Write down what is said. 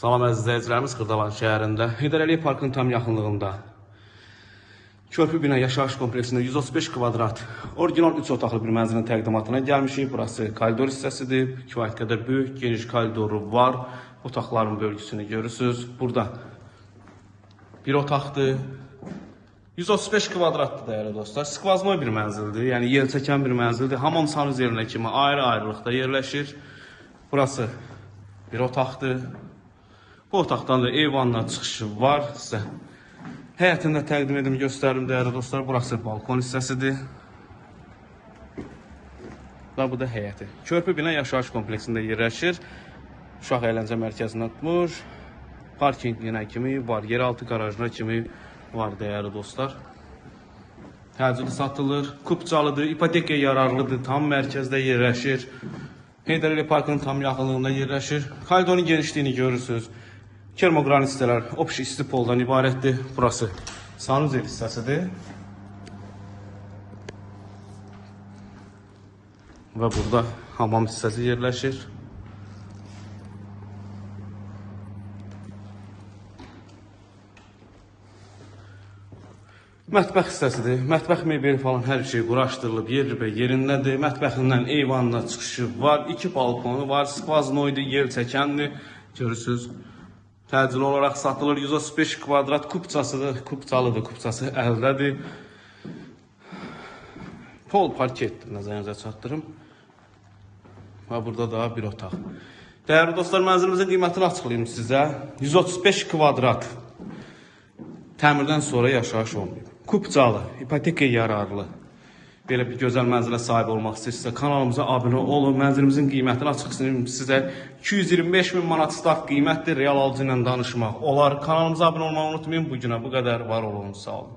Salam əziz izləyicilərimiz, Xırdalan şəhərində Heydər Əliyev Parkının tam yaxınlığında körpü bina yaşayış kompleksində 135 kvadrat orijinal 3 otaqlı bir mənzilin təqdimatına gəlmişik. Burası koridor hissəsidir. Kifayət qədər böyük, geniş koridoru var. Otaqların bölgüsünü görürsünüz. Burada bir otaqdır. 135 kvadratdır dəyərli dostlar. Skvaznoy bir mənzildir. Yəni yel çəkən bir mənzildir. Hamam sanuz yerinə kimi ayrı-ayrılıqda yerləşir. Burası bir otaqdır. Bu otaqdan da eyvanla çıxışı var. Sizə həyətində təqdim edim, göstərim dəyərli dostlar. Burası balkon hissəsidir. Və bu da həyəti. Körpü bina yaşayış kompleksində yerləşir. Uşaq əyləncə mərkəzinə tutmuş. Parkinginə kimi var, yeraltı qarajına kimi var dəyərli dostlar. Təcili satılır, kupcalıdır, ipotekaya yararlıdır, tam mərkəzdə yerləşir. Heydər Əliyev Parkının tam yaxınlığında yerləşir. Koridorun genişliyini görürsünüz. Kermogranit hissələr opş isti poldan ibarətdir. Burası sanuzel hissəsidir. Və burada hamam hissəsi yerləşir. Mətbəx hissəsidir. Mətbəx mebeli falan hər şey quraşdırılıb, yerindədir. Mətbəxindən eyvanla çıxışı var. 2 balkonu var. Skvaznoydur, yel çəkəndir. Görürsünüz. Təcili olaraq satılır. 135 kvadrat kupçasıdır. Kupçalıdır. Kupçası əldədir. Pol parketdir. Nəzərinizə çatdırım. Və burada da bir otaq. Dəyərli dostlar, mənzilimizin qiymətini açıqlayayım sizə. 135 kvadrat. Təmirdən sonra yaşayış olmuyor. Kupcalı, ipotekaya yararlı. Belə bir gözəl mənzilə sahib olmaq istəyirsinizsə kanalımıza abunə olun. Mənzilimizin qiymətini açıqlayayım sizə. 225 min manat start qiymətdir. Real alıcı ilə danışmaq olar. Kanalımıza abunə olmağı unutmayın. Bu günə bu qədər. Var olun. Sağ olun.